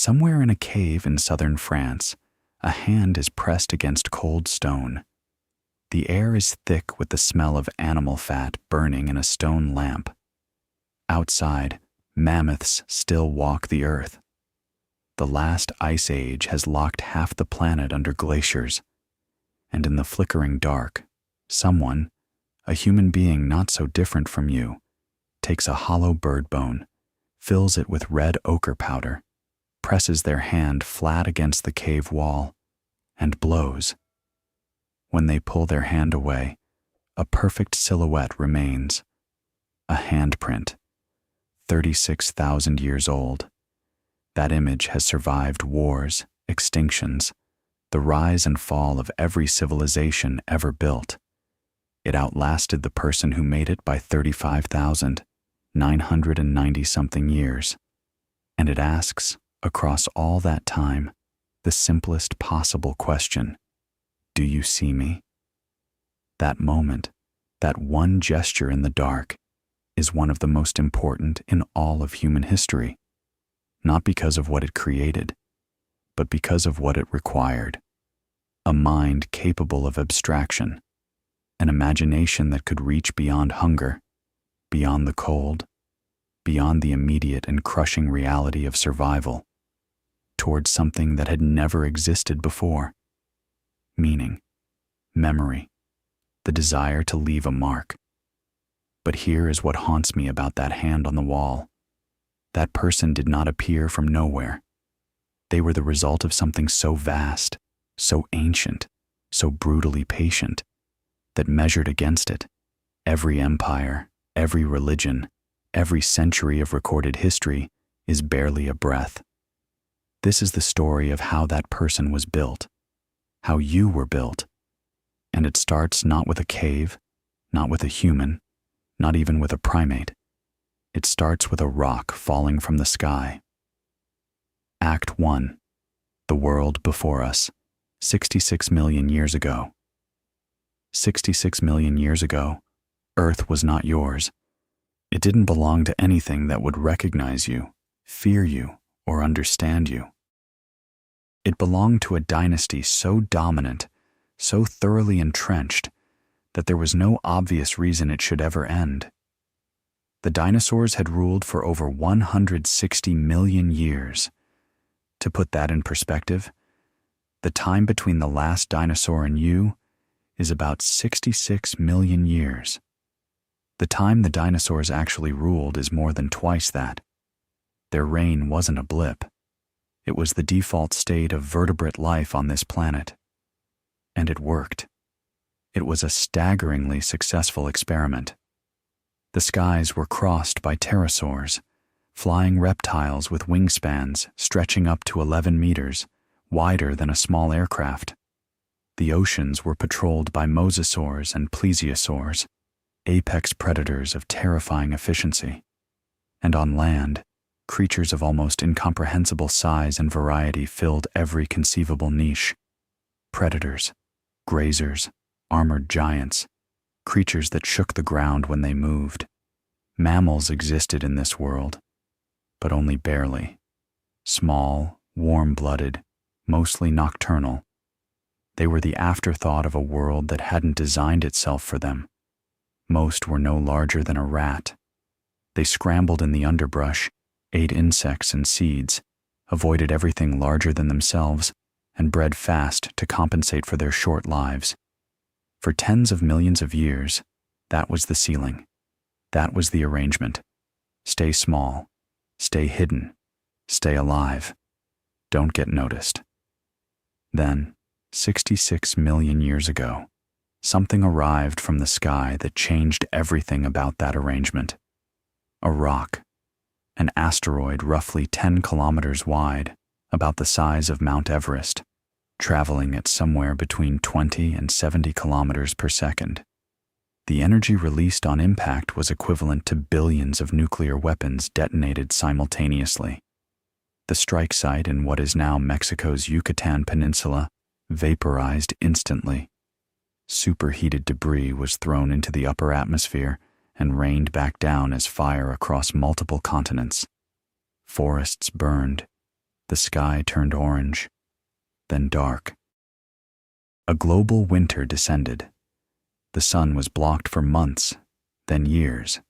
Somewhere in a cave in southern France, a hand is pressed against cold stone. The air is thick with the smell of animal fat burning in a stone lamp. Outside, mammoths still walk the earth. The last ice age has locked half the planet under glaciers, and in the flickering dark, someone, a human being not so different from you, takes a hollow bird bone, fills it with red ochre powder, presses their hand flat against the cave wall, and blows. When they pull their hand away, a perfect silhouette remains, a handprint, 36,000 years old. That image has survived wars, extinctions, the rise and fall of every civilization ever built. It outlasted the person who made it by 35,990-something years, and it asks, across all that time, the simplest possible question: do you see me? That moment, that one gesture in the dark, is one of the most important in all of human history, not because of what it created, but because of what it required. A mind capable of abstraction, an imagination that could reach beyond hunger, beyond the cold, beyond the immediate and crushing reality of survival, towards something that had never existed before. Meaning, memory, the desire to leave a mark. But here is what haunts me about that hand on the wall. That person did not appear from nowhere. They were the result of something so vast, so ancient, so brutally patient, that measured against it, every empire, every religion, every century of recorded history is barely a breath. This is the story of how that person was built, how you were built. And it starts not with a cave, not with a human, not even with a primate. It starts with a rock falling from the sky. Act 1. The world before us, 66 million years ago. 66 million years ago, Earth was not yours. It didn't belong to anything that would recognize you, fear you, or understand you. It belonged to a dynasty so dominant, so thoroughly entrenched, that there was no obvious reason it should ever end. The dinosaurs had ruled for over 160 million years. To put that in perspective, the time between the last dinosaur and you is about 66 million years. The time the dinosaurs actually ruled is more than twice that. Their reign wasn't a blip. It was the default state of vertebrate life on this planet. And it worked. It was a staggeringly successful experiment. The skies were crossed by pterosaurs, flying reptiles with wingspans stretching up to 11 meters, wider than a small aircraft. The oceans were patrolled by mosasaurs and plesiosaurs, apex predators of terrifying efficiency. And on land, creatures of almost incomprehensible size and variety filled every conceivable niche. Predators, grazers, armored giants, creatures that shook the ground when they moved. Mammals existed in this world, but only barely. Small, warm-blooded, mostly nocturnal. They were the afterthought of a world that hadn't designed itself for them. Most were no larger than a rat. They scrambled in the underbrush, ate insects and seeds, avoided everything larger than themselves, and bred fast to compensate for their short lives. For tens of millions of years, that was the ceiling. That was the arrangement. Stay small. Stay hidden. Stay alive. Don't get noticed. Then, 66 million years ago, something arrived from the sky that changed everything about that arrangement. A rock. An asteroid roughly 10 kilometers wide, about the size of Mount Everest, traveling at somewhere between 20 and 70 kilometers per second. The energy released on impact was equivalent to billions of nuclear weapons detonated simultaneously. The strike site in what is now Mexico's Yucatan Peninsula vaporized instantly. Superheated debris was thrown into the upper atmosphere and rained back down as fire across multiple continents. Forests burned, The sky turned orange, then dark. A global winter descended. The sun was blocked for months, then years.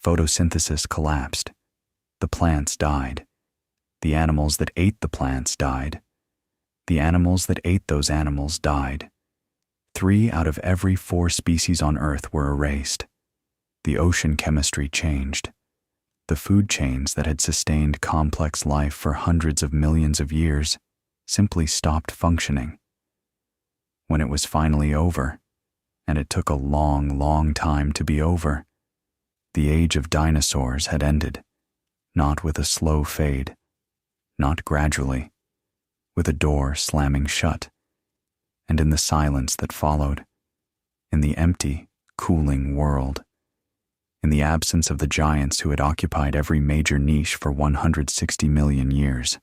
Photosynthesis collapsed. The plants died. The animals that ate the plants died. The animals that ate those animals died. 3 out of every 4 species on Earth were erased. The ocean chemistry changed. The food chains that had sustained complex life for hundreds of millions of years simply stopped functioning. When it was finally over, and it took a long, long time to be over, the age of dinosaurs had ended, not with a slow fade, not gradually, with a door slamming shut, and in the silence that followed, in the empty, cooling world, in the absence of the giants who had occupied every major niche for 160 million years,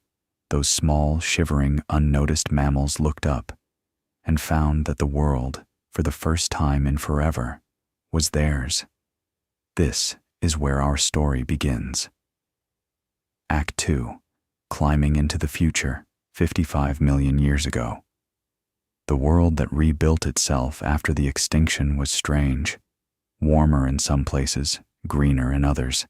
those small, shivering, unnoticed mammals looked up and found that the world, for the first time in forever, was theirs. This is where our story begins. Act 2, climbing into the future, 55 million years ago. The world that rebuilt itself after the extinction was strange, warmer in some places, greener in others.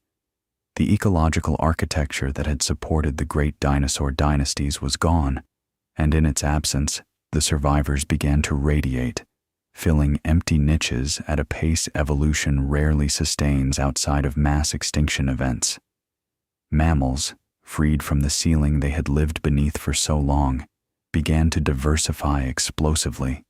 The ecological architecture that had supported the great dinosaur dynasties was gone, and in its absence, the survivors began to radiate, filling empty niches at a pace evolution rarely sustains outside of mass extinction events. Mammals, freed from the ceiling they had lived beneath for so long, began to diversify explosively.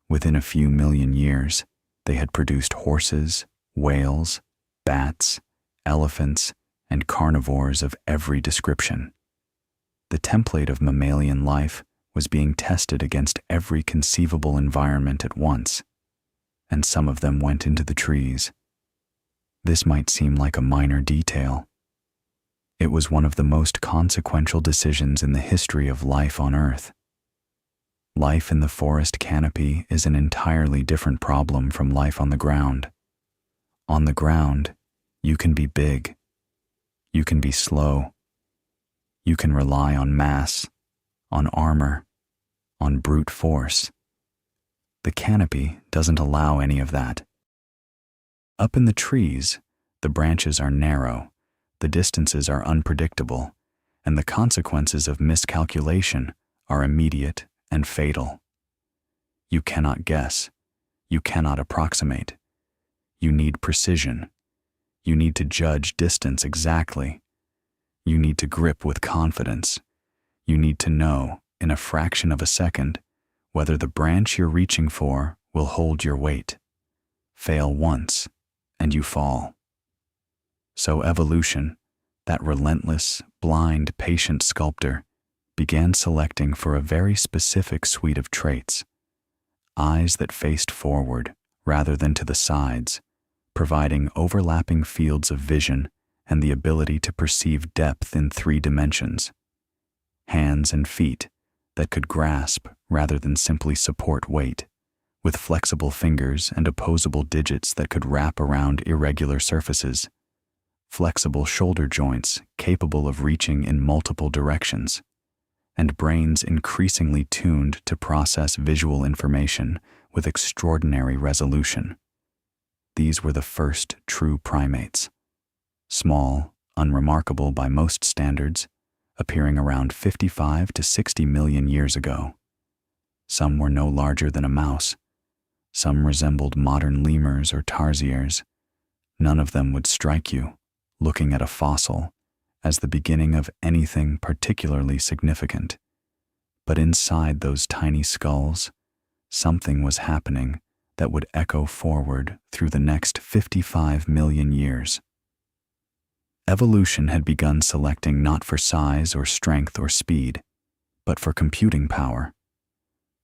Within a few million years, they had produced horses, whales, bats, elephants, and carnivores of every description. The template of mammalian life was being tested against every conceivable environment at once, and some of them went into the trees. This might seem like a minor detail. It was one of the most consequential decisions in the history of life on Earth. Life in the forest canopy is an entirely different problem from life on the ground. On the ground, you can be big. You can be slow. You can rely on mass, on armor, on brute force. The canopy doesn't allow any of that. Up in the trees, the branches are narrow, the distances are unpredictable, and the consequences of miscalculation are immediate and fatal. You cannot guess. You cannot approximate. You need precision. You need to judge distance exactly. You need to grip with confidence. You need to know, in a fraction of a second, whether the branch you're reaching for will hold your weight. Fail once, and you fall. So evolution, that relentless, blind, patient sculptor, began selecting for a very specific suite of traits. Eyes that faced forward rather than to the sides, providing overlapping fields of vision and the ability to perceive depth in 3 dimensions. Hands and feet that could grasp rather than simply support weight, with flexible fingers and opposable digits that could wrap around irregular surfaces. Flexible shoulder joints capable of reaching in multiple directions, and brains increasingly tuned to process visual information with extraordinary resolution. These were the first true primates. Small, unremarkable by most standards, appearing around 55 to 60 million years ago. Some were no larger than a mouse. Some resembled modern lemurs or tarsiers. None of them would strike you, looking at a fossil, as the beginning of anything particularly significant. But inside those tiny skulls, something was happening that would echo forward through the next 55 million years. Evolution had begun selecting not for size or strength or speed, but for computing power,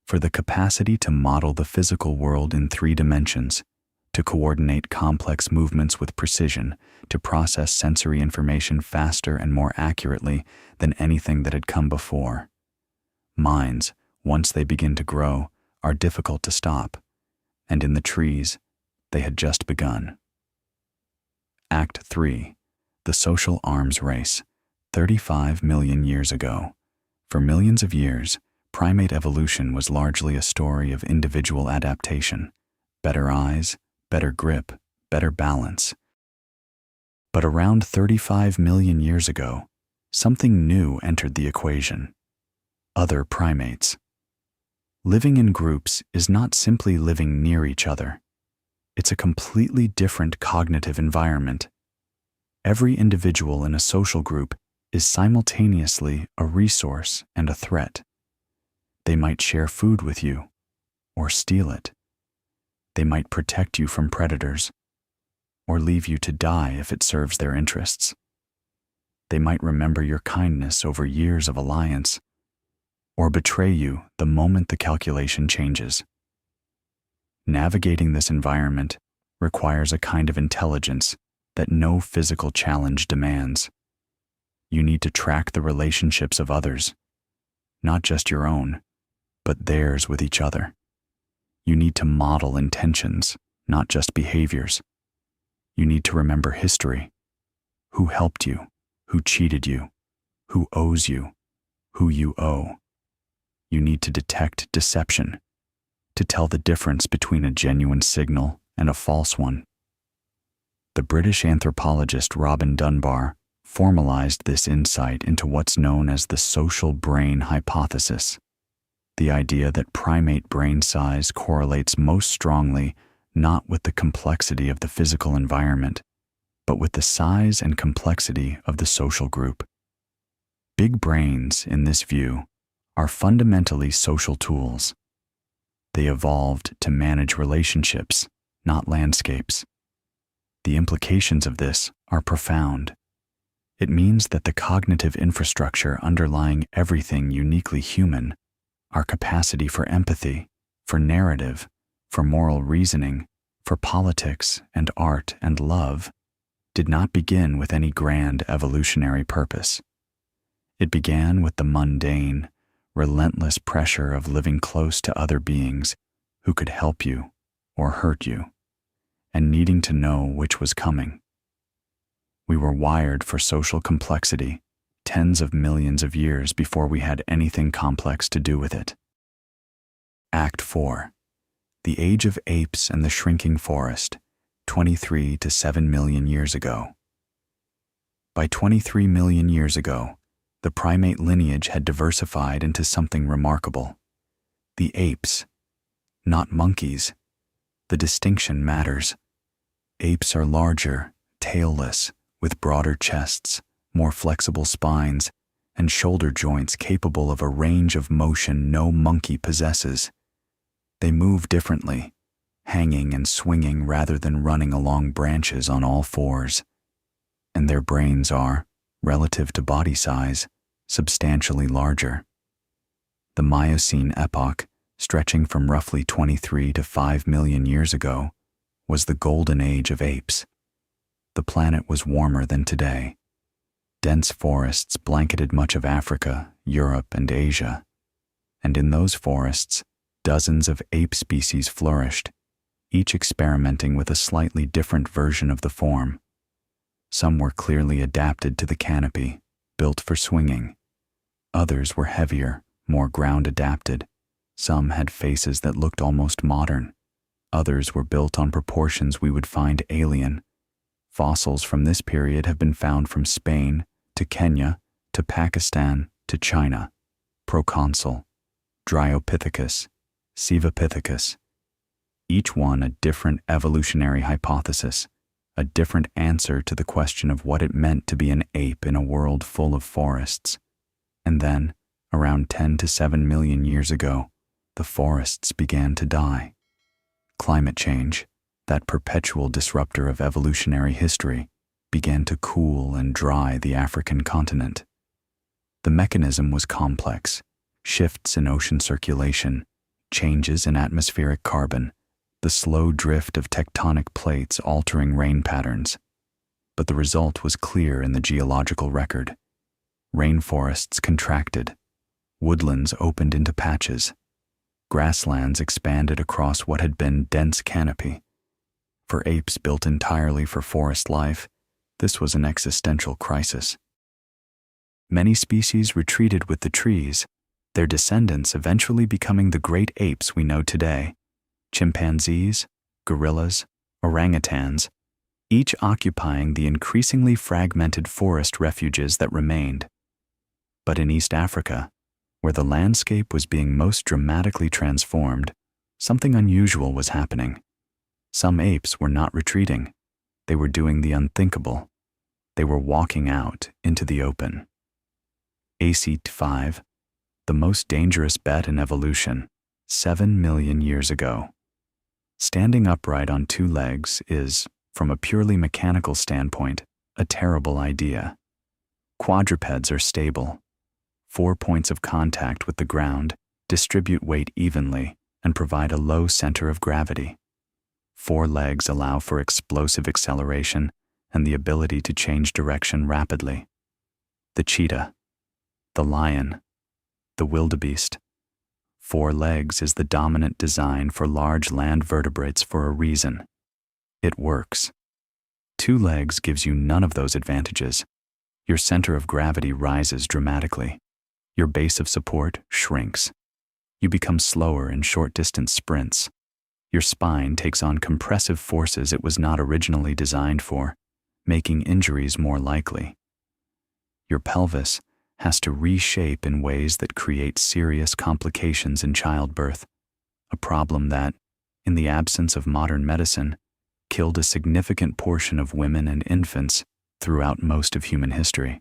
for the capacity to model the physical world in 3 dimensions, to coordinate complex movements with precision, to process sensory information faster and more accurately than anything that had come before. Minds, once they begin to grow, are difficult to stop, and in the trees, they had just begun. Act 3. The social arms race, 35 million years ago. For millions of years, primate evolution was largely a story of individual adaptation. Better eyes, better grip, better balance. But around 35 million years ago, something new entered the equation. Other primates. Living in groups is not simply living near each other. It's a completely different cognitive environment. Every individual in a social group is simultaneously a resource and a threat. They might share food with you, or steal it. They might protect you from predators, or leave you to die if it serves their interests. They might remember your kindness over years of alliance, or betray you the moment the calculation changes. Navigating this environment requires a kind of intelligence that no physical challenge demands. You need to track the relationships of others, not just your own, but theirs with each other. You need to model intentions, not just behaviors. You need to remember history. Who helped you? Who cheated you? Who owes you? Who you owe? You need to detect deception, to tell the difference between a genuine signal and a false one. The British anthropologist Robin Dunbar formalized this insight into what's known as the social brain hypothesis, the idea that primate brain size correlates most strongly not with the complexity of the physical environment, but with the size and complexity of the social group. Big brains, in this view, are fundamentally social tools. They evolved to manage relationships, not landscapes. The implications of this are profound. It means that the cognitive infrastructure underlying everything uniquely human, our capacity for empathy, for narrative, for moral reasoning, for politics and art and love, did not begin with any grand evolutionary purpose. It began with the mundane, relentless pressure of living close to other beings who could help you or hurt you, and needing to know which was coming. We were wired for social complexity tens of millions of years before we had anything complex to do with it. Act 4. The Age of Apes and the Shrinking Forest, 23 to 7 million years ago. By 23 million years ago, the primate lineage had diversified into something remarkable. The apes, not monkeys. The distinction matters. Apes are larger, tailless, with broader chests, more flexible spines, and shoulder joints capable of a range of motion no monkey possesses. They move differently, hanging and swinging rather than running along branches on all fours. And their brains are, relative to body size, substantially larger. The Miocene epoch, stretching from roughly 23 to 5 million years ago, was the golden age of apes. The planet was warmer than today. Dense forests blanketed much of Africa, Europe, and Asia. And in those forests, dozens of ape species flourished, each experimenting with a slightly different version of the form. Some were clearly adapted to the canopy, built for swinging. Others were heavier, more ground-adapted. Some had faces that looked almost modern. Others were built on proportions we would find alien. Fossils from this period have been found from Spain to Kenya to Pakistan to China. Proconsul, Dryopithecus, Sevapithecus. Each one a different evolutionary hypothesis, a different answer to the question of what it meant to be an ape in a world full of forests. And then, around 10 to 7 million years ago, the forests began to die. Climate change, that perpetual disruptor of evolutionary history, began to cool and dry the African continent. The mechanism was complex: shifts in ocean circulation, changes in atmospheric carbon, the slow drift of tectonic plates altering rain patterns. But the result was clear in the geological record. Rainforests contracted, woodlands opened into patches, grasslands expanded across what had been dense canopy. For apes built entirely for forest life, this was an existential crisis. Many species retreated with the trees, their descendants eventually becoming the great apes we know today: chimpanzees, gorillas, orangutans, each occupying the increasingly fragmented forest refuges that remained. But in East Africa, where the landscape was being most dramatically transformed, something unusual was happening. Some apes were not retreating. They were doing the unthinkable. They were walking out into the open. AC5, the most dangerous bet in evolution, 7 million years ago. Standing upright on two legs is, from a purely mechanical standpoint, a terrible idea. Quadrupeds are stable. 4 points of contact with the ground distribute weight evenly and provide a low center of gravity. 4 legs allow for explosive acceleration and the ability to change direction rapidly. The cheetah, the lion, the wildebeest. 4 legs is the dominant design for large land vertebrates for a reason. It works. 2 legs gives you none of those advantages. Your center of gravity rises dramatically. Your base of support shrinks. You become slower in short-distance sprints. Your spine takes on compressive forces it was not originally designed for, making injuries more likely. Your pelvis has to reshape in ways that create serious complications in childbirth, a problem that, in the absence of modern medicine, killed a significant portion of women and infants throughout most of human history.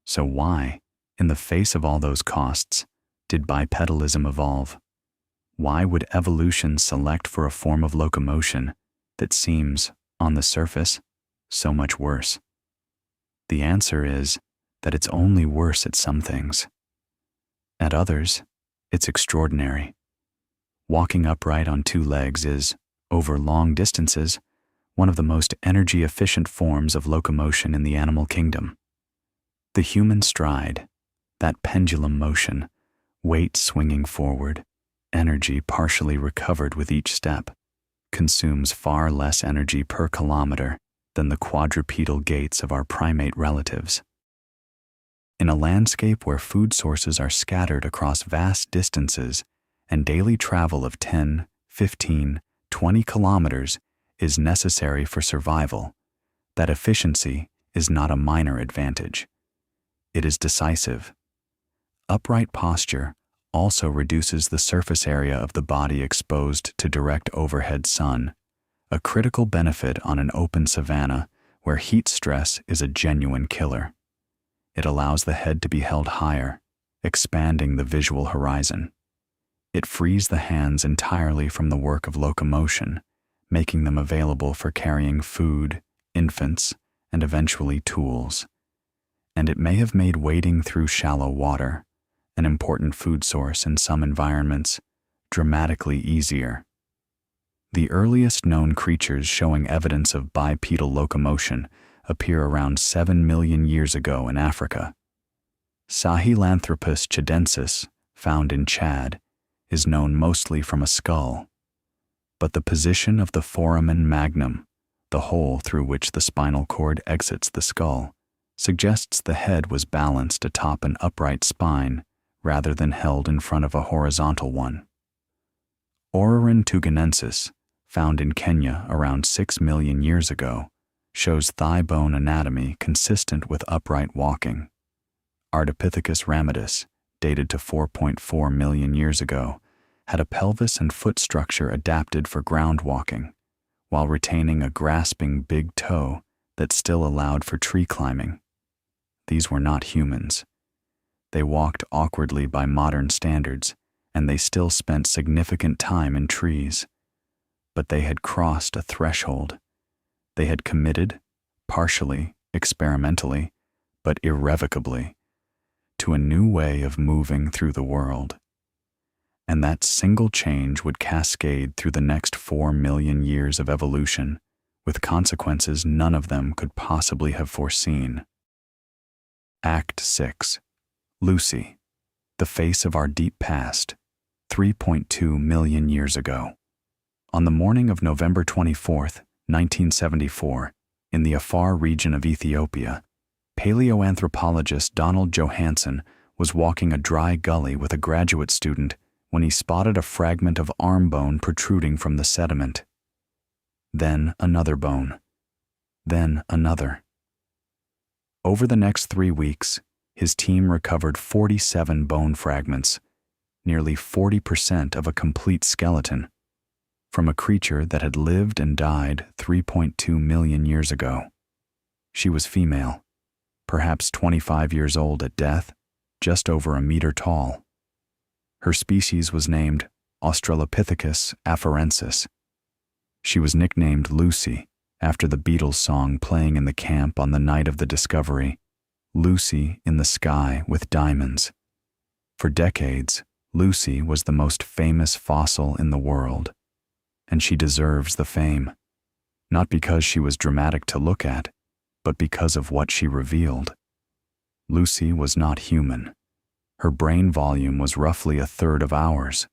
So why, in the face of all those costs, did bipedalism evolve? Why would evolution select for a form of locomotion that seems, on the surface, so much worse? The answer is that it's only worse at some things. At others, it's extraordinary. Walking upright on 2 legs is, over long distances, one of the most energy-efficient forms of locomotion in the animal kingdom. The human stride, that pendulum motion, weight swinging forward, energy partially recovered with each step, consumes far less energy per kilometer than the quadrupedal gaits of our primate relatives. In a landscape where food sources are scattered across vast distances and daily travel of 10, 15, 20 kilometers is necessary for survival, that efficiency is not a minor advantage. It is decisive. Upright posture also reduces the surface area of the body exposed to direct overhead sun, a critical benefit on an open savanna where heat stress is a genuine killer. It allows the head to be held higher, expanding the visual horizon. It frees the hands entirely from the work of locomotion, making them available for carrying food, infants, and eventually tools. And it may have made wading through shallow water, an important food source in some environments, dramatically easier. The earliest known creatures showing evidence of bipedal locomotion appear around 7 million years ago in Africa. Sahelanthropus chidensis, found in Chad, is known mostly from a skull. But the position of the foramen magnum, the hole through which the spinal cord exits the skull, suggests the head was balanced atop an upright spine rather than held in front of a horizontal one. Orrorin tuganensis, found in Kenya around 6 million years ago, shows thigh bone anatomy consistent with upright walking. Ardipithecus ramidus, dated to 4.4 million years ago, had a pelvis and foot structure adapted for ground walking, while retaining a grasping big toe that still allowed for tree climbing. These were not humans. They walked awkwardly by modern standards, and they still spent significant time in trees. But they had crossed a threshold. They had committed, partially, experimentally, but irrevocably, to a new way of moving through the world. And that single change would cascade through the next 4 million years of evolution, with consequences none of them could possibly have foreseen. Act 6. Lucy, the face of our deep past, 3.2 million years ago. On the morning of November 24, 1974, in the Afar region of Ethiopia, Paleoanthropologist Donald Johanson was walking a dry gully with a graduate student when he spotted a fragment of arm bone protruding from the sediment. Then another bone. Then another. Over the next 3 weeks, his team recovered 47 bone fragments, nearly 40% of a complete skeleton, from a creature that had lived and died 3.2 million years ago. She was female, perhaps 25 years old at death, just over 1 meter tall. Her species was named Australopithecus afarensis. She was nicknamed Lucy after the Beatles song playing in the camp on the night of the discovery, Lucy in the Sky with Diamonds. For decades, Lucy was the most famous fossil in the world, and she deserves the fame, not because she was dramatic to look at, but because of what she revealed. Lucy was not human. Her brain volume was roughly 1/3 of ours,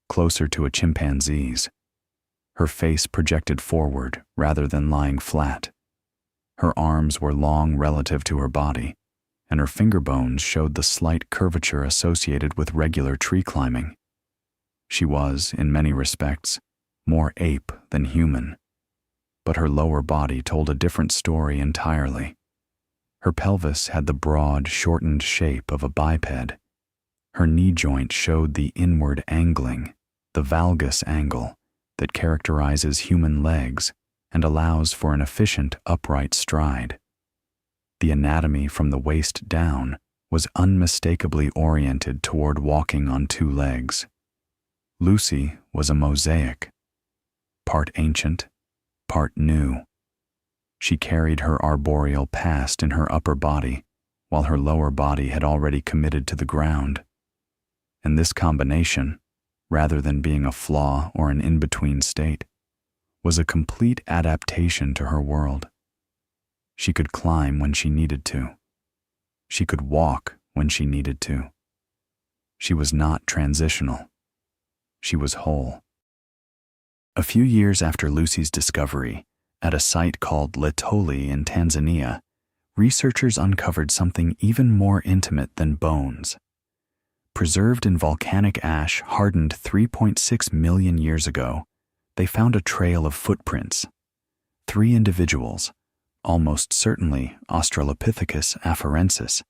closer to a chimpanzee's. Her face projected forward rather than lying flat. Her arms were long relative to her body, and her finger bones showed the slight curvature associated with regular tree climbing. She was, in many respects, more ape than human, but her lower body told a different story entirely. Her pelvis had the broad, shortened shape of a biped. Her knee joint showed the inward angling, the valgus angle, that characterizes human legs and allows for an efficient upright stride. The anatomy from the waist down was unmistakably oriented toward walking on 2 legs. Lucy was a mosaic, part ancient, part new. She carried her arboreal past in her upper body, while her lower body had already committed to the ground. And this combination, rather than being a flaw or an in-between state, was a complete adaptation to her world. She could climb when she needed to. She could walk when she needed to. She was not transitional. She was whole. A few years after Lucy's discovery, at a site called Letoli in Tanzania, researchers uncovered something even more intimate than bones. Preserved in volcanic ash hardened 3.6 million years ago, they found a trail of footprints. 3 individuals, almost certainly Australopithecus afarensis,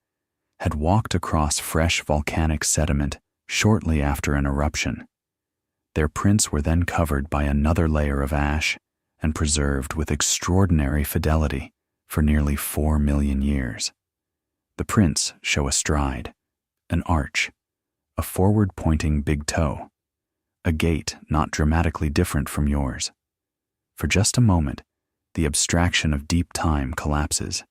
had walked across fresh volcanic sediment shortly after an eruption. Their prints were then covered by another layer of ash and preserved with extraordinary fidelity for nearly 4 million years. The prints show a stride, an arch, a forward-pointing big toe, a gait not dramatically different from yours. For just a moment, the abstraction of deep time collapses.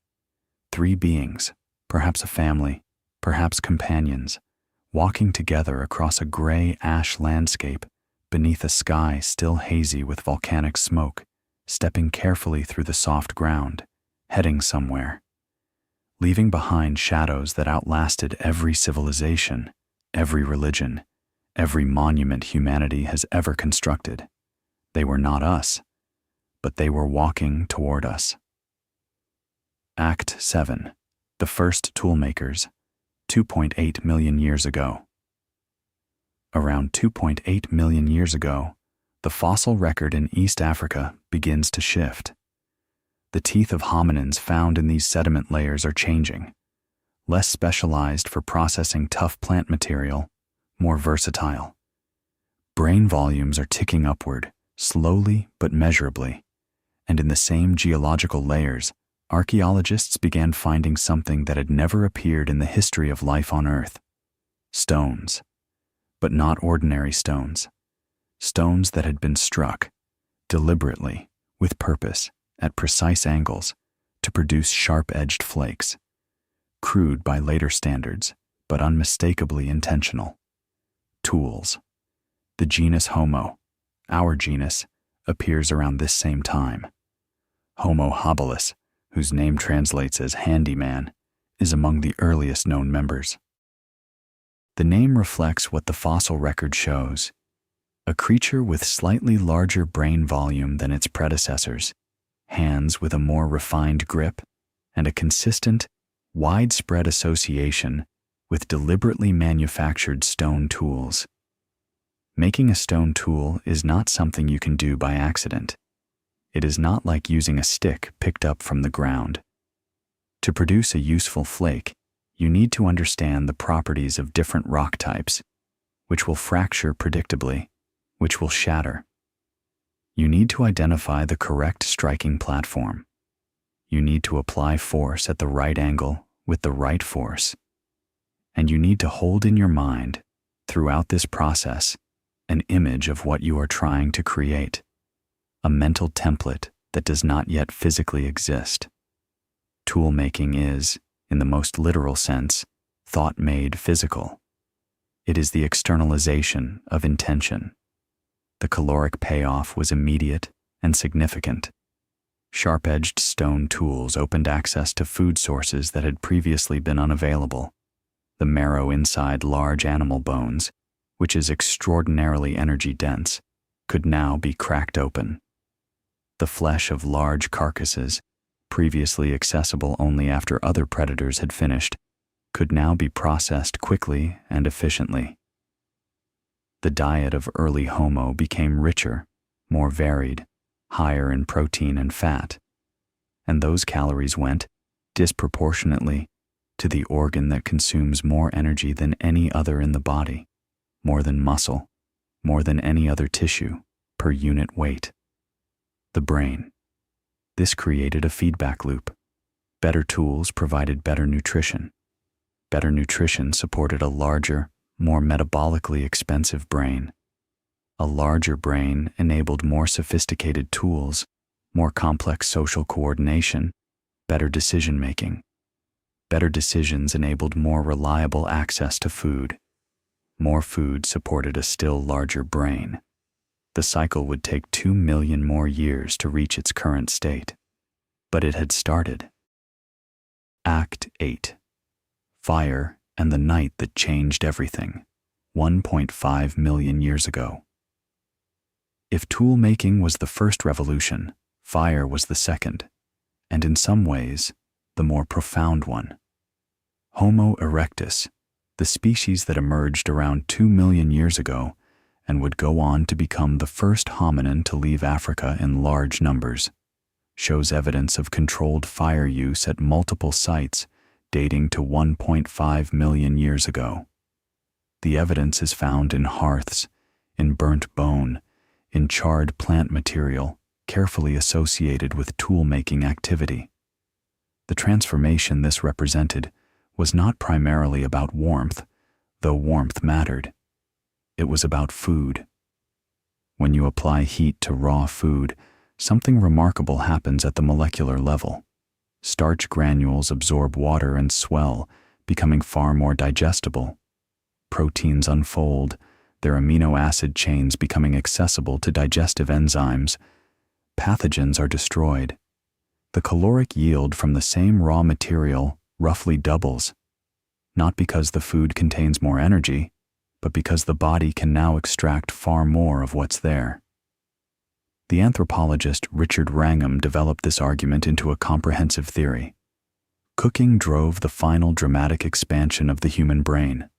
3 beings, perhaps a family, perhaps companions, walking together across a gray ash landscape beneath a sky still hazy with volcanic smoke, stepping carefully through the soft ground, heading somewhere, leaving behind shadows that outlasted every civilization, every religion, every monument humanity has ever constructed. They were not us, but they were walking toward us. Act 7. The First Toolmakers, 2.8 million years ago. Around 2.8 million years ago, the fossil record in East Africa begins to shift. The teeth of hominins found in these sediment layers are changing, less specialized for processing tough plant material, more versatile. Brain volumes are ticking upward, slowly but measurably, and in the same geological layers, archaeologists began finding something that had never appeared in the history of life on Earth: stones. But not ordinary stones. Stones that had been struck, deliberately, with purpose, at precise angles, to produce sharp-edged flakes. Crude by later standards, but unmistakably intentional. Tools. The genus Homo, our genus, appears around this same time. Homo habilis, whose name translates as handyman, is among the earliest known members. The name reflects what the fossil record shows: a creature with slightly larger brain volume than its predecessors, hands with a more refined grip, and a consistent, widespread association with deliberately manufactured stone tools. Making a stone tool is not something you can do by accident. It is not like using a stick picked up from the ground. To produce a useful flake, you need to understand the properties of different rock types, which will fracture predictably, which will shatter. You need to identify the correct striking platform. You need to apply force at the right angle with the right force. And you need to hold in your mind, throughout this process, an image of what you are trying to create, a mental template that does not yet physically exist. Tool making is, in the most literal sense, thought made physical. It is the externalization of intention. The caloric payoff was immediate and significant. Sharp-edged stone tools opened access to food sources that had previously been unavailable. The marrow inside large animal bones, which is extraordinarily energy-dense, could now be cracked open. The flesh of large carcasses, previously accessible only after other predators had finished, could now be processed quickly and efficiently. The diet of early Homo became richer, more varied, higher in protein and fat, and those calories went, disproportionately, to the organ that consumes more energy than any other in the body, more than muscle, more than any other tissue, per unit weight. The brain. This created a feedback loop. Better tools provided better nutrition. Better nutrition supported a larger, more metabolically expensive brain. A larger brain enabled more sophisticated tools, more complex social coordination, better decision-making. Better decisions enabled more reliable access to food. More food supported a still larger brain. The cycle would take 2 million more years to reach its current state. But it had started. Act 8. Fire and the night that changed everything, 1.5 million years ago. If tool-making was the first revolution, fire was the second, and in some ways, the more profound one. Homo erectus, the species that emerged around 2 million years ago and would go on to become the first hominin to leave Africa in large numbers, shows evidence of controlled fire use at multiple sites dating to 1.5 million years ago. The evidence is found in hearths, in burnt bone, in charred plant material carefully associated with tool-making activity. The transformation this represented was not primarily about warmth, though warmth mattered. It was about food. When you apply heat to raw food, something remarkable happens at the molecular level. Starch granules absorb water and swell, becoming far more digestible. Proteins unfold, their amino acid chains becoming accessible to digestive enzymes. Pathogens are destroyed. The caloric yield from the same raw material roughly doubles, not because the food contains more energy, but because the body can now extract far more of what's there. The anthropologist Richard Wrangham developed this argument into a comprehensive theory. Cooking drove the final dramatic expansion of the human brain.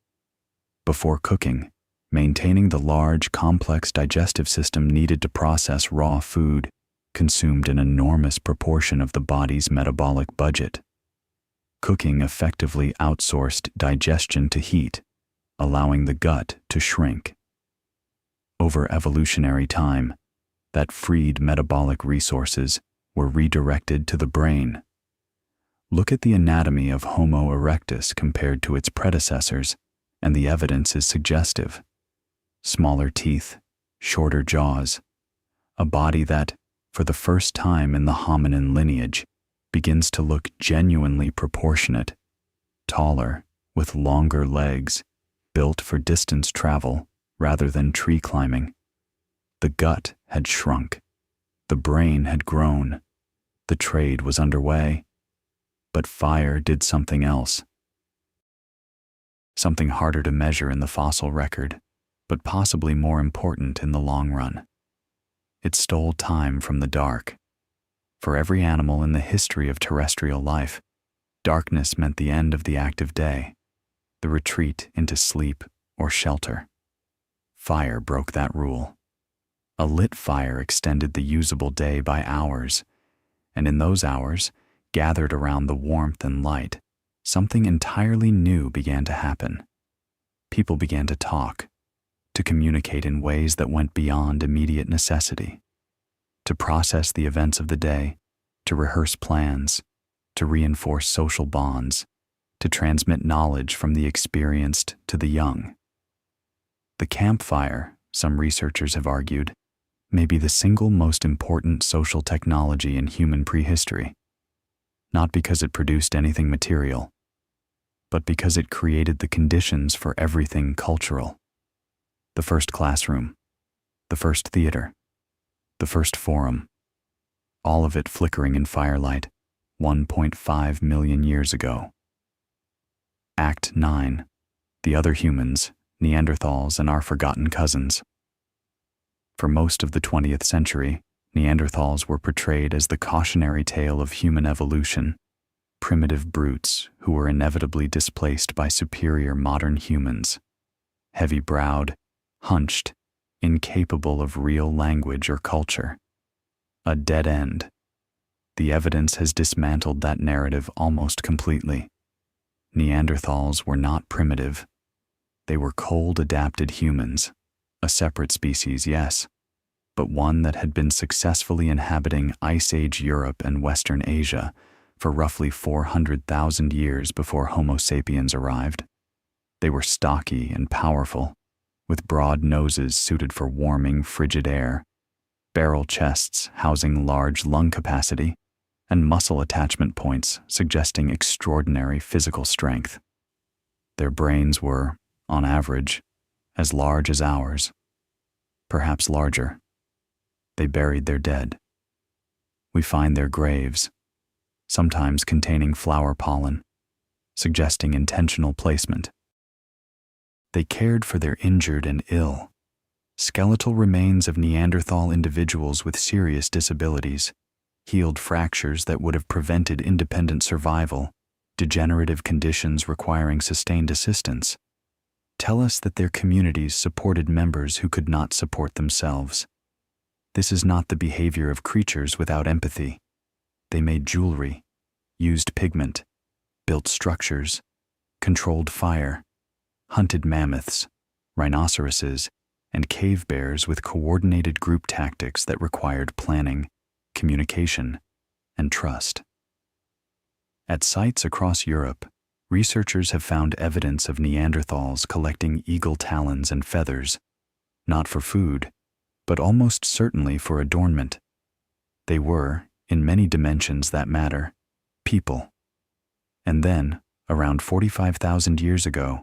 Before cooking, maintaining the large, complex digestive system needed to process raw food consumed an enormous proportion of the body's metabolic budget. Cooking effectively outsourced digestion to heat, allowing the gut to shrink. Over evolutionary time, that freed metabolic resources were redirected to the brain. Look at the anatomy of Homo erectus compared to its predecessors, and the evidence is suggestive. Smaller teeth, shorter jaws, a body that, for the first time in the hominin lineage, begins to look genuinely proportionate, taller, with longer legs, built for distance travel rather than tree climbing. The gut had shrunk. The brain had grown. The trade was underway. But fire did something else. Something harder to measure in the fossil record, but possibly more important in the long run. It stole time from the dark. For every animal in the history of terrestrial life, Darkness meant the end of the active day, the retreat into sleep or shelter. Fire broke that rule. A lit fire extended the usable day by hours, and in those hours, gathered around the warmth and light, something entirely new began to happen. People began to talk, to communicate in ways that went beyond immediate necessity, to process the events of the day, to rehearse plans, to reinforce social bonds, to transmit knowledge from the experienced to the young. The campfire, some researchers have argued, may be the single most important social technology in human prehistory, not because it produced anything material, but because it created the conditions for everything cultural. The first classroom, the first theater, the first forum, all of it flickering in firelight 1.5 million years ago. Act 9. The other humans, Neanderthals and our forgotten cousins. For most of the 20th century, Neanderthals were portrayed as the cautionary tale of human evolution, primitive brutes who were inevitably displaced by superior modern humans, heavy-browed, hunched, incapable of real language or culture. A dead end. The evidence has dismantled that narrative almost completely. Neanderthals were not primitive. They were cold-adapted humans, a separate species, yes, but one that had been successfully inhabiting Ice Age Europe and Western Asia for roughly 400,000 years before Homo sapiens arrived. They were stocky and powerful, with broad noses suited for warming frigid air, barrel chests housing large lung capacity, and muscle attachment points suggesting extraordinary physical strength. Their brains were, on average, as large as ours, perhaps larger. They buried their dead. We find their graves, sometimes containing flower pollen, suggesting intentional placement. They cared for their injured and ill. Skeletal remains of Neanderthal individuals with serious disabilities, healed fractures that would have prevented independent survival, degenerative conditions requiring sustained assistance, tell us that their communities supported members who could not support themselves. This is not the behavior of creatures without empathy. They made jewelry, used pigment, built structures, controlled fire, hunted mammoths, rhinoceroses, and cave bears with coordinated group tactics that required planning, communication, and trust. At sites across Europe, researchers have found evidence of Neanderthals collecting eagle talons and feathers, not for food, but almost certainly for adornment. They were, in many dimensions that matter, people. And then, around 45,000 years ago,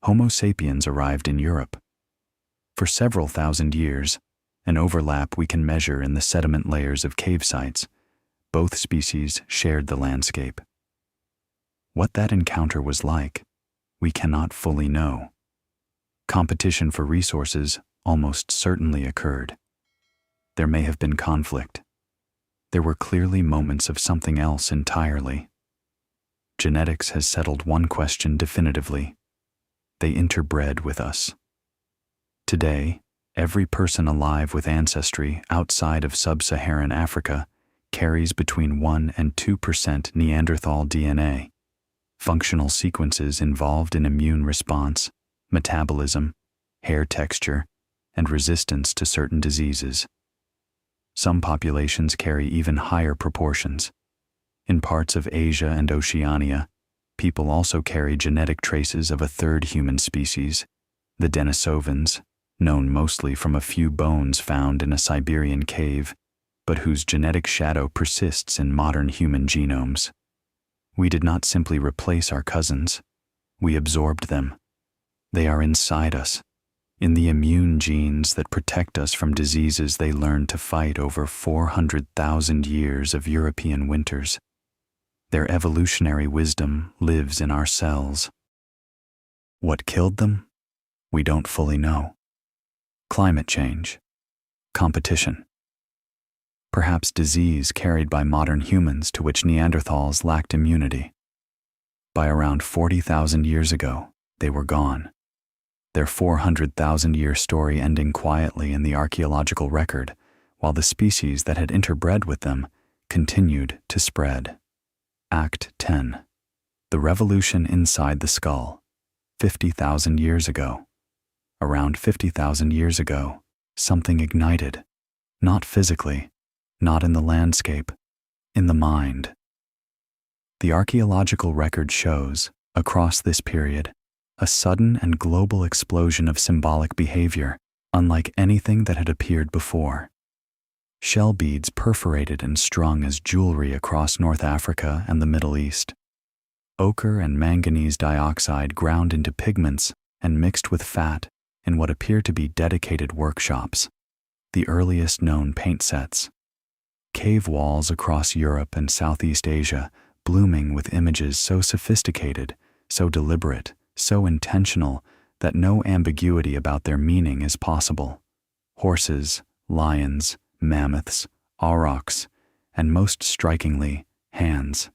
Homo sapiens arrived in Europe. For several thousand years, an overlap we can measure in the sediment layers of cave sites, both species shared the landscape. What that encounter was like, we cannot fully know. Competition for resources almost certainly occurred. There may have been conflict. There were clearly moments of something else entirely. Genetics has settled one question definitively. They interbred with us. Today, every person alive with ancestry outside of sub-Saharan Africa carries between 1 and 2% Neanderthal DNA. Functional sequences involved in immune response, metabolism, hair texture, and resistance to certain diseases. Some populations carry even higher proportions. In parts of Asia and Oceania, people also carry genetic traces of a third human species, the Denisovans, known mostly from a few bones found in a Siberian cave, but whose genetic shadow persists in modern human genomes. We did not simply replace our cousins, we absorbed them. They are inside us, in the immune genes that protect us from diseases they learned to fight over 400,000 years of European winters. Their evolutionary wisdom lives in our cells. What killed them? We don't fully know. Climate change, competition, perhaps disease carried by modern humans to which Neanderthals lacked immunity. By around 40,000 years ago, they were gone, their 400,000-year story ending quietly in the archaeological record, while the species that had interbred with them continued to spread. Act 10. The revolution inside the skull. 50,000 years ago. Around 50,000 years ago, something ignited. Not physically, not in the landscape, in the mind. The archaeological record shows, across this period, a sudden and global explosion of symbolic behavior, unlike anything that had appeared before. Shell beads perforated and strung as jewelry across North Africa and the Middle East. Ochre and manganese dioxide ground into pigments and mixed with fat in what appear to be dedicated workshops, the earliest known paint sets. Cave walls across Europe and Southeast Asia blooming with images so sophisticated, so deliberate, so intentional that no ambiguity about their meaning is possible. Horses, lions, mammoths, aurochs, and most strikingly, hands.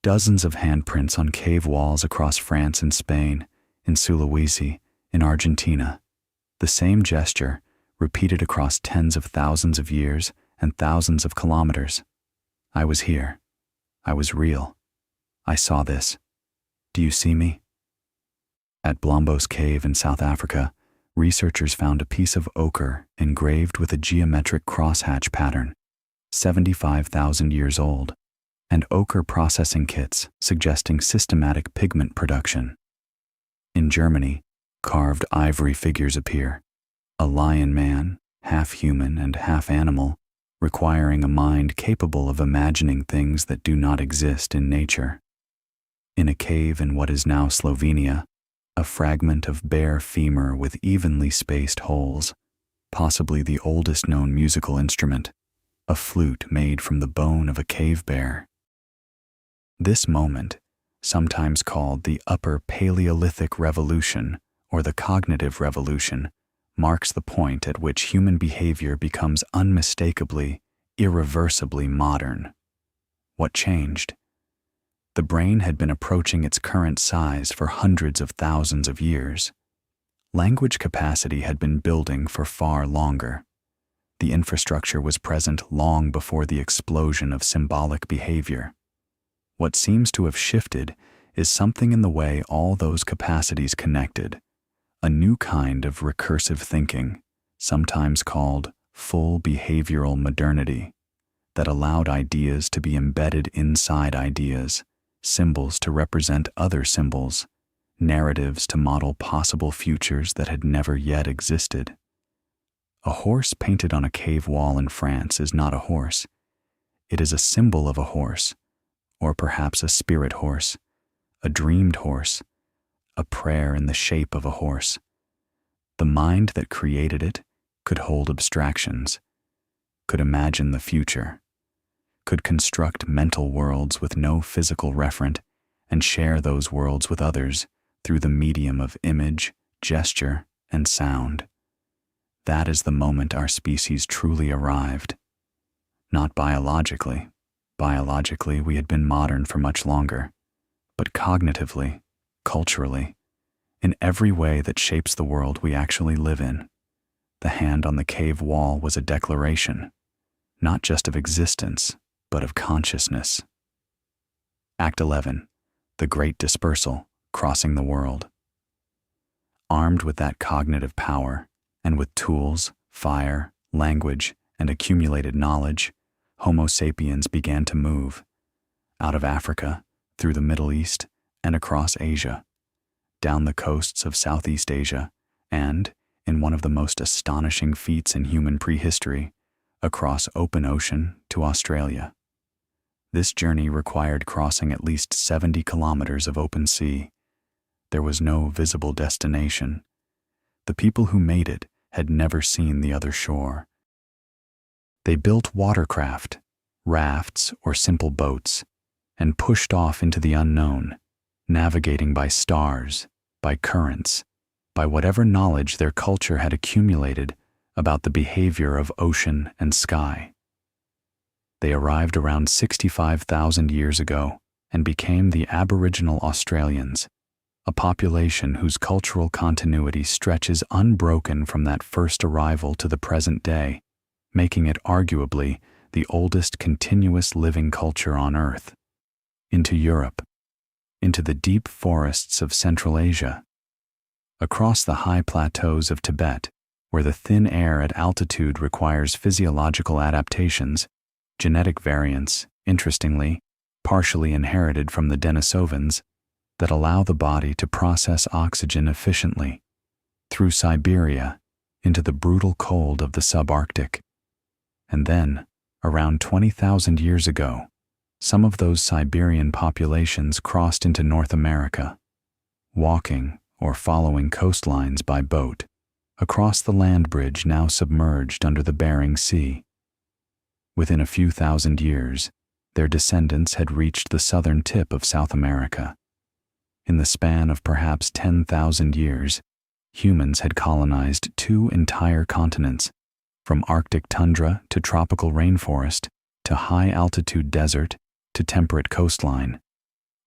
Dozens of handprints on cave walls across France and Spain, in Sulawesi, in Argentina. The same gesture, repeated across tens of thousands of years and thousands of kilometers. I was here. I was real. I saw this. Do you see me? At Blombos Cave in South Africa, researchers found a piece of ochre engraved with a geometric crosshatch pattern, 75,000 years old, and ochre processing kits suggesting systematic pigment production. In Germany, carved ivory figures appear, a lion man, half human and half animal, requiring a mind capable of imagining things that do not exist in nature. In a cave in what is now Slovenia, a fragment of bare femur with evenly spaced holes, possibly the oldest known musical instrument, a flute made from the bone of a cave bear. This moment, sometimes called the Upper Paleolithic Revolution or the Cognitive Revolution, marks the point at which human behavior becomes unmistakably, irreversibly modern. What changed? The brain had been approaching its current size for hundreds of thousands of years. Language capacity had been building for far longer. The infrastructure was present long before the explosion of symbolic behavior. What seems to have shifted is something in the way all those capacities connected, a new kind of recursive thinking, sometimes called full behavioral modernity, that allowed ideas to be embedded inside ideas, symbols to represent other symbols, narratives to model possible futures that had never yet existed. A horse painted on a cave wall in France is not a horse. It is a symbol of a horse, or perhaps a spirit horse, a dreamed horse, a prayer in the shape of a horse. The mind that created it could hold abstractions, could imagine the future, could construct mental worlds with no physical referent and share those worlds with others through the medium of image, gesture, and sound. That is the moment our species truly arrived. Not biologically. Biologically, we had been modern for much longer, but cognitively, culturally, in every way that shapes the world we actually live in. The hand on the cave wall was a declaration, not just of existence, but of consciousness. Act 11. The Great Dispersal, Crossing the World. Armed with that cognitive power, and with tools, fire, language, and accumulated knowledge, Homo sapiens began to move, out of Africa, through the Middle East, and across Asia, down the coasts of Southeast Asia, and, in one of the most astonishing feats in human prehistory, across open ocean to Australia. This journey required crossing at least 70 kilometers of open sea. There was no visible destination. The people who made it had never seen the other shore. They built watercraft, rafts or simple boats, and pushed off into the unknown, navigating by stars, by currents, by whatever knowledge their culture had accumulated about the behavior of ocean and sky. They arrived around 65,000 years ago and became the Aboriginal Australians, a population whose cultural continuity stretches unbroken from that first arrival to the present day, making it arguably the oldest continuous living culture on Earth. Into Europe, into the deep forests of Central Asia, across the high plateaus of Tibet, where the thin air at altitude requires physiological adaptations, genetic variants, interestingly, partially inherited from the Denisovans, that allow the body to process oxygen efficiently, through Siberia into the brutal cold of the subarctic. And then, around 20,000 years ago, some of those Siberian populations crossed into North America, walking or following coastlines by boat, across the land bridge now submerged under the Bering Sea. Within a few thousand years, their descendants had reached the southern tip of South America. In the span of perhaps 10,000 years, humans had colonized 2 entire continents, from Arctic tundra to tropical rainforest, to high-altitude desert, to temperate coastline,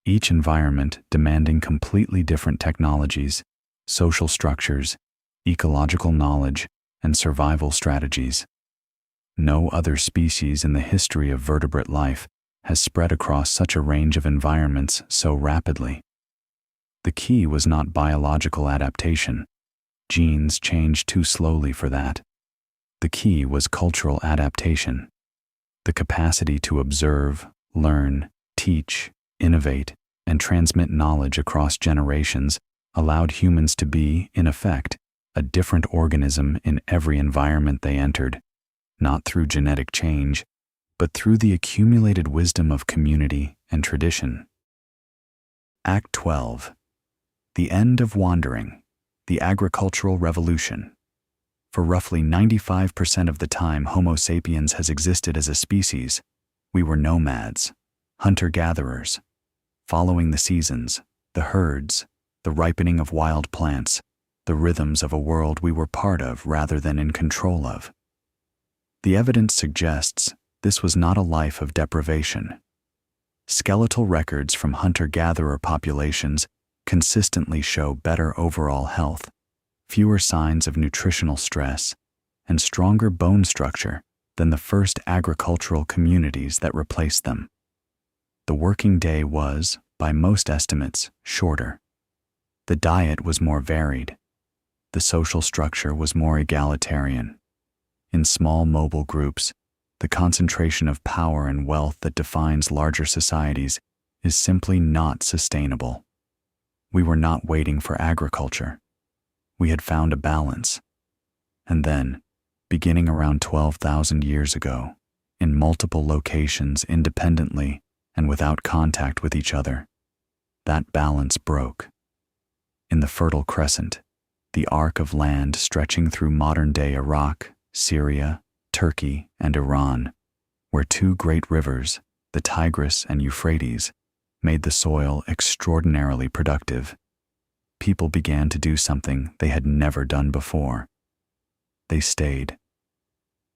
each environment demanding completely different technologies, social structures, ecological knowledge, and survival strategies. No other species in the history of vertebrate life has spread across such a range of environments so rapidly. The key was not biological adaptation. Genes changed too slowly for that. The key was cultural adaptation. The capacity to observe, learn, teach, innovate, and transmit knowledge across generations allowed humans to be, in effect, a different organism in every environment they entered, not through genetic change, but through the accumulated wisdom of community and tradition. Act 12. The End of Wandering, the Agricultural Revolution. For roughly 95% of the time Homo sapiens has existed as a species, we were nomads, hunter-gatherers, following the seasons, the herds, the ripening of wild plants, the rhythms of a world we were part of rather than in control of. The evidence suggests this was not a life of deprivation. Skeletal records from hunter-gatherer populations consistently show better overall health, fewer signs of nutritional stress, and stronger bone structure than the first agricultural communities that replaced them. The working day was, by most estimates, shorter. The diet was more varied. The social structure was more egalitarian. In small mobile groups, the concentration of power and wealth that defines larger societies is simply not sustainable. We were not waiting for agriculture. We had found a balance. And then, beginning around 12,000 years ago, in multiple locations independently and without contact with each other, that balance broke. In the Fertile Crescent, the arc of land stretching through modern-day Iraq, Syria, Turkey, and Iran, where 2 great rivers, the Tigris and Euphrates, made the soil extraordinarily productive, people began to do something they had never done before. They stayed.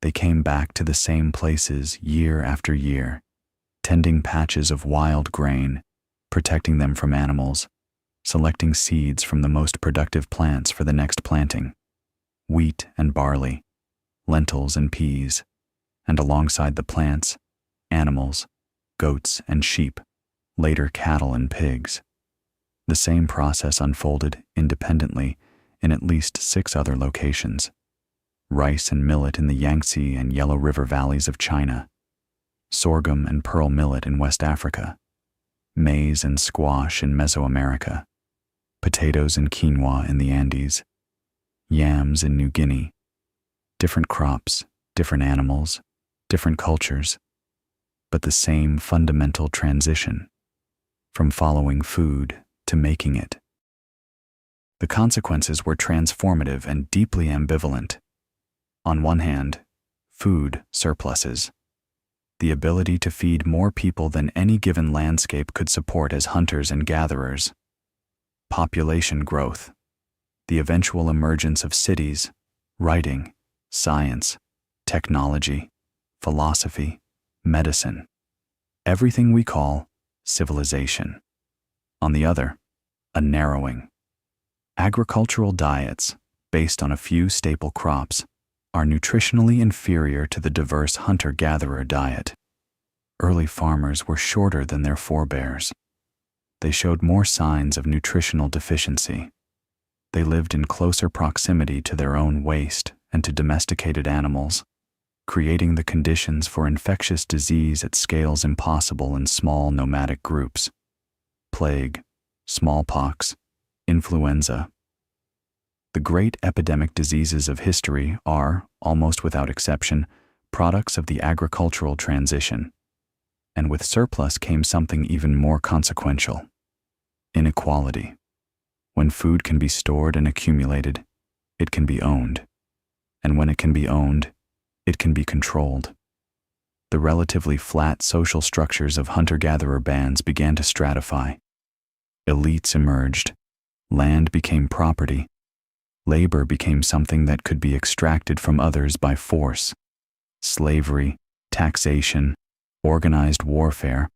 They came back to the same places year after year, tending patches of wild grain, protecting them from animals, selecting seeds from the most productive plants for the next planting, wheat and barley, lentils and peas, and alongside the plants, animals, goats and sheep, later cattle and pigs. The same process unfolded independently in at least 6 other locations: rice and millet in the Yangtze and Yellow River valleys of China, sorghum and pearl millet in West Africa, maize and squash in Mesoamerica, potatoes and quinoa in the Andes, yams in New Guinea. Different crops, different animals, different cultures, but the same fundamental transition, from following food to making it. The consequences were transformative and deeply ambivalent. On one hand, food surpluses, the ability to feed more people than any given landscape could support as hunters and gatherers. Population growth, the eventual emergence of cities, writing, science, technology, philosophy, medicine, everything we call civilization. On the other, a narrowing. Agricultural diets, based on a few staple crops, are nutritionally inferior to the diverse hunter-gatherer diet. Early farmers were shorter than their forebears. They showed more signs of nutritional deficiency. They lived in closer proximity to their own waste and to domesticated animals, creating the conditions for infectious disease at scales impossible in small nomadic groups. Plague, smallpox, influenza. The great epidemic diseases of history are, almost without exception, products of the agricultural transition. And with surplus came something even more consequential: inequality. When food can be stored and accumulated, it can be owned. And when it can be owned, it can be controlled. The relatively flat social structures of hunter-gatherer bands began to stratify. Elites emerged. Land became property. Labor became something that could be extracted from others by force. Slavery, taxation, organized warfare,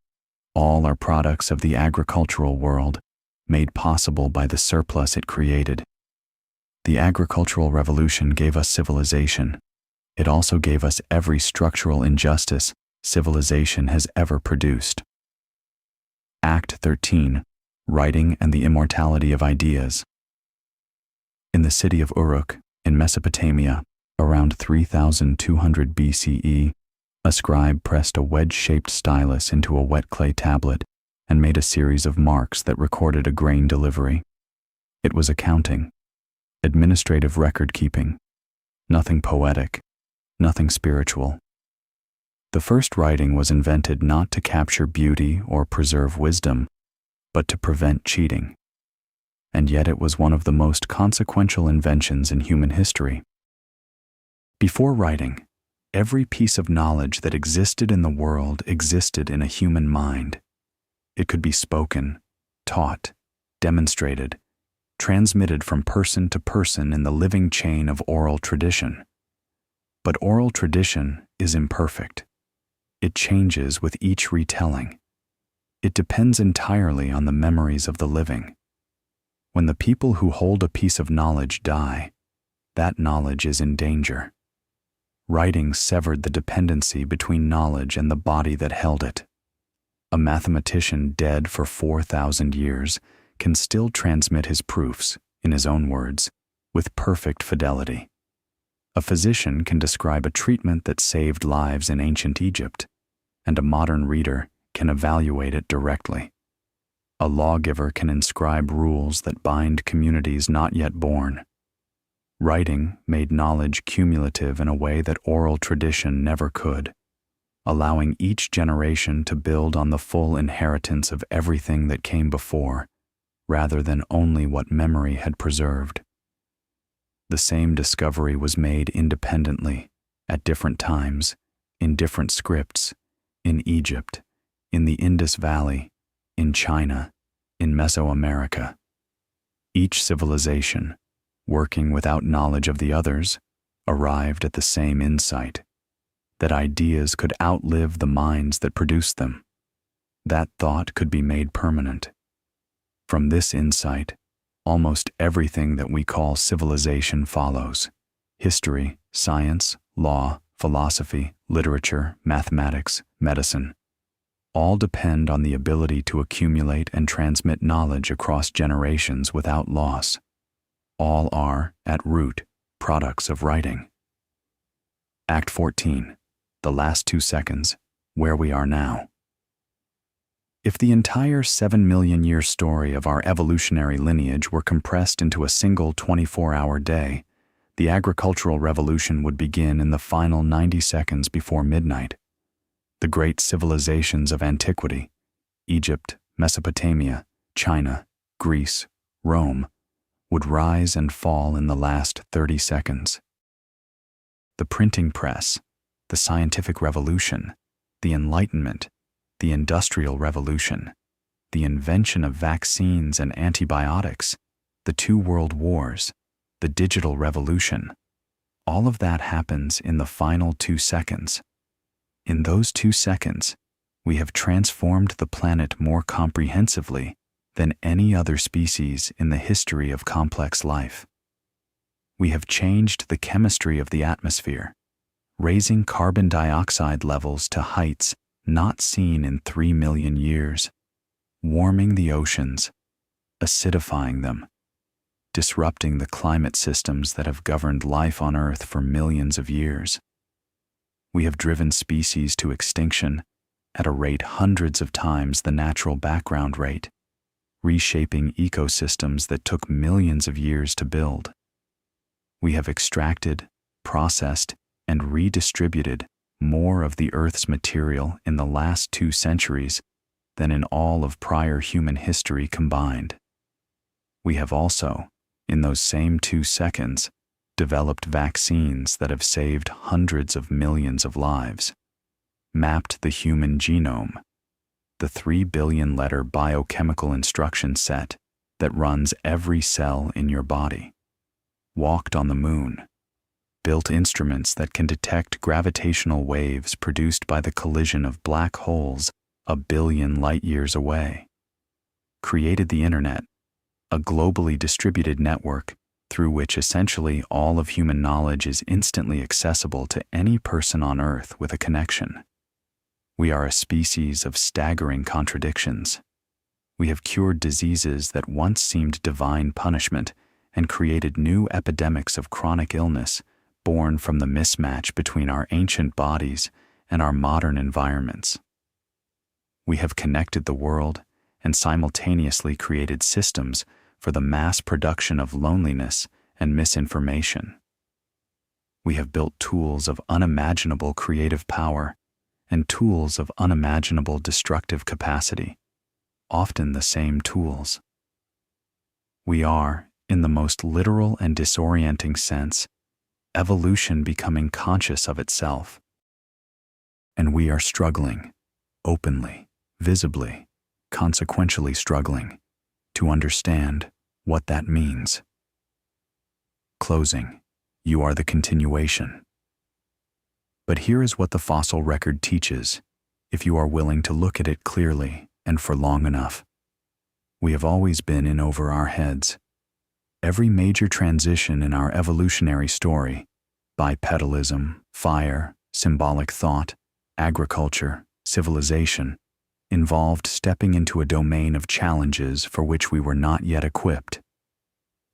all are products of the agricultural world, made possible by the surplus it created. The agricultural revolution gave us civilization. It also gave us every structural injustice civilization has ever produced. Act 13, Writing and the Immortality of Ideas. In the city of Uruk, in Mesopotamia, around 3200 BCE, a scribe pressed a wedge-shaped stylus into a wet clay tablet and made a series of marks that recorded a grain delivery. It was accounting, administrative record-keeping, nothing poetic, nothing spiritual. The first writing was invented not to capture beauty or preserve wisdom, but to prevent cheating. And yet it was one of the most consequential inventions in human history. Before writing, every piece of knowledge that existed in the world existed in a human mind. It could be spoken, taught, demonstrated, transmitted from person to person in the living chain of oral tradition. But oral tradition is imperfect. It changes with each retelling. It depends entirely on the memories of the living. When the people who hold a piece of knowledge die, that knowledge is in danger. Writing severed the dependency between knowledge and the body that held it. A mathematician dead for 4,000 years can still transmit his proofs, in his own words, with perfect fidelity. A physician can describe a treatment that saved lives in ancient Egypt, and a modern reader can evaluate it directly. A lawgiver can inscribe rules that bind communities not yet born. Writing made knowledge cumulative in a way that oral tradition never could, allowing each generation to build on the full inheritance of everything that came before, rather than only what memory had preserved. The same discovery was made independently, at different times, in different scripts, in Egypt, in the Indus Valley, in China, in Mesoamerica. Each civilization, working without knowledge of the others, arrived at the same insight, that ideas could outlive the minds that produced them. That thought could be made permanent. From this insight, almost everything that we call civilization follows: history, science, law, philosophy, literature, mathematics, medicine. All depend on the ability to accumulate and transmit knowledge across generations without loss. All are, at root, products of writing. Act 14, the last 2 seconds, where we are now. If the entire 7 million year story of our evolutionary lineage were compressed into a single 24-hour day, the agricultural revolution would begin in the final 90 seconds before midnight. The great civilizations of antiquity, Egypt, Mesopotamia, China, Greece, Rome, would rise and fall in the last 30 seconds. The printing press, the scientific revolution, the Enlightenment, the Industrial Revolution, the invention of vaccines and antibiotics, the 2 world wars, the digital revolution, all of that happens in the final 2 seconds. In those 2 seconds, We have transformed the planet more comprehensively than any other species in the history of complex life. We have changed the chemistry of the atmosphere, raising carbon dioxide levels to heights not seen in 3 million years, warming the oceans, acidifying them, disrupting the climate systems that have governed life on Earth for millions of years. We have driven species to extinction at a rate hundreds of times the natural background rate, reshaping ecosystems that took millions of years to build. We have extracted, processed, and redistributed more of the Earth's material in the last 2 centuries than in all of prior human history combined. We have also, in those same 2 seconds, developed vaccines that have saved hundreds of millions of lives, mapped the human genome, the 3 billion-letter biochemical instruction set that runs every cell in your body, walked on the moon, built instruments that can detect gravitational waves produced by the collision of black holes 1 billion light-years away, created the Internet, a globally distributed network through which essentially all of human knowledge is instantly accessible to any person on Earth with a connection. We are a species of staggering contradictions. We have cured diseases that once seemed divine punishment and created new epidemics of chronic illness born from the mismatch between our ancient bodies and our modern environments. We have connected the world and simultaneously created systems for the mass production of loneliness and misinformation. We have built tools of unimaginable creative power and tools of unimaginable destructive capacity, often the same tools. We are, in the most literal and disorienting sense, evolution becoming conscious of itself. And we are struggling, openly, visibly, consequentially struggling, to understand what that means. Closing, you are the continuation. But here is what the fossil record teaches, if you are willing to look at it clearly and for long enough. We have always been in over our heads. Every major transition in our evolutionary story, bipedalism, fire, symbolic thought, agriculture, civilization, involved stepping into a domain of challenges for which we were not yet equipped.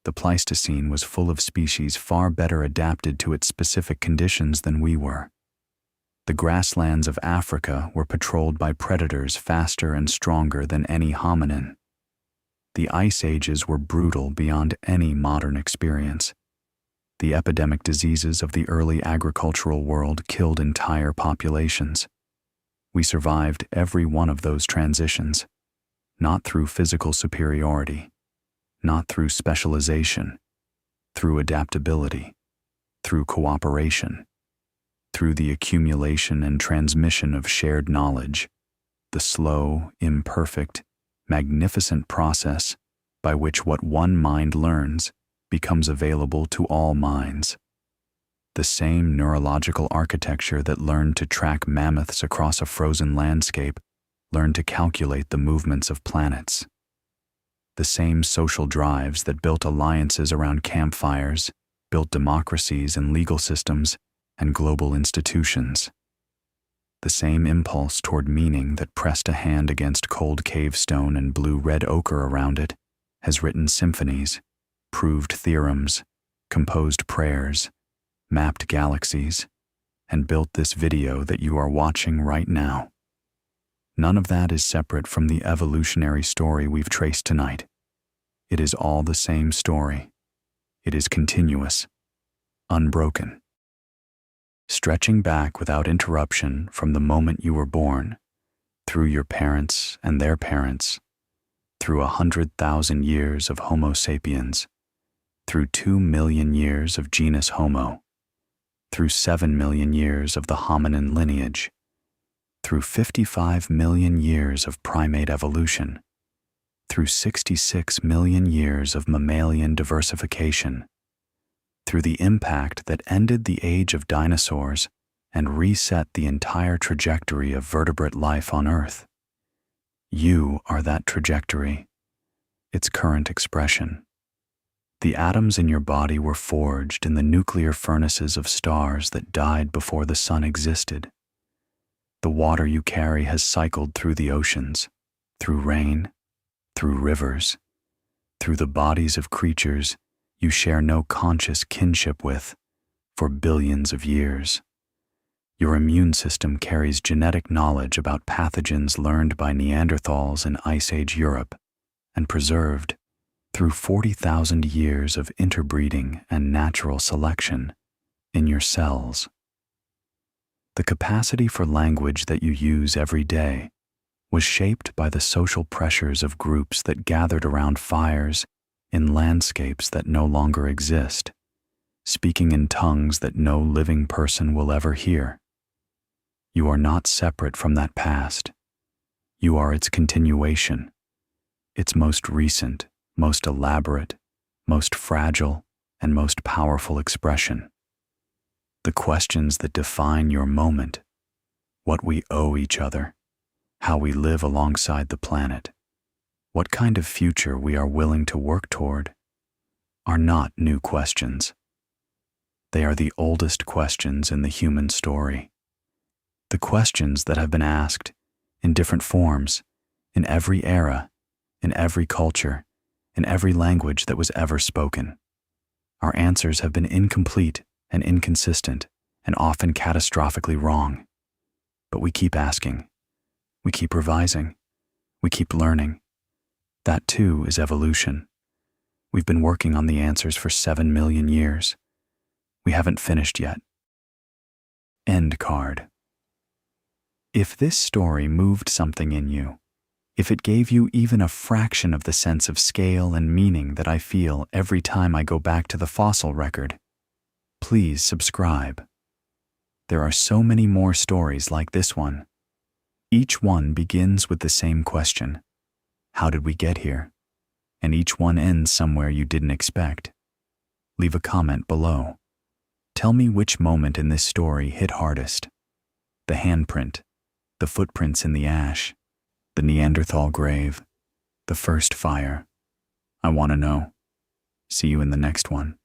The Pleistocene was full of species far better adapted to its specific conditions than we were. The grasslands of Africa were patrolled by predators faster and stronger than any hominin. The ice ages were brutal beyond any modern experience. The epidemic diseases of the early agricultural world killed entire populations. We survived every one of those transitions, not through physical superiority, not through specialization, through adaptability, through cooperation, through the accumulation and transmission of shared knowledge, the slow, imperfect, magnificent process by which what one mind learns becomes available to all minds. The same neurological architecture that learned to track mammoths across a frozen landscape learned to calculate the movements of planets. The same social drives that built alliances around campfires, built democracies and legal systems and global institutions. The same impulse toward meaning that pressed a hand against cold cave stone and blew red ochre around it has written symphonies, proved theorems, composed prayers, mapped galaxies, and built this video that you are watching right now. None of that is separate from the evolutionary story we've traced tonight. It is all the same story. It is continuous, unbroken. Stretching back without interruption from the moment you were born, through your parents and their parents, through 100,000 years of Homo sapiens, through 2 million years of genus Homo, through 7 million years of the hominin lineage, through 55 million years of primate evolution, through 66 million years of mammalian diversification, through the impact that ended the age of dinosaurs and reset the entire trajectory of vertebrate life on Earth. You are that trajectory, its current expression. The atoms in your body were forged in the nuclear furnaces of stars that died before the sun existed. The water you carry has cycled through the oceans, through rain, through rivers, through the bodies of creatures you share no conscious kinship with for billions of years. Your immune system carries genetic knowledge about pathogens learned by Neanderthals in Ice Age Europe and preserved through 40,000 years of interbreeding and natural selection in your cells. The capacity for language that you use every day was shaped by the social pressures of groups that gathered around fires in landscapes that no longer exist, speaking in tongues that no living person will ever hear. You are not separate from that past. You are its continuation, its most recent, most elaborate, most fragile, and most powerful expression. The questions that define your moment, what we owe each other, how we live alongside the planet, what kind of future we are willing to work toward, are not new questions. They are the oldest questions in the human story. The questions that have been asked in different forms, in every era, in every culture, in every language that was ever spoken. Our answers have been incomplete and inconsistent and often catastrophically wrong. But we keep asking. We keep revising. We keep learning. That too is evolution. We've been working on the answers for 7 million years. We haven't finished yet. End card. If this story moved something in you, if it gave you even a fraction of the sense of scale and meaning that I feel every time I go back to the fossil record, please subscribe. There are so many more stories like this one. Each one begins with the same question: how did we get here? And each one ends somewhere you didn't expect. Leave a comment below. Tell me which moment in this story hit hardest. The handprint, the footprints in the ash, the Neanderthal grave, the first fire. I want to know. See you in the next one.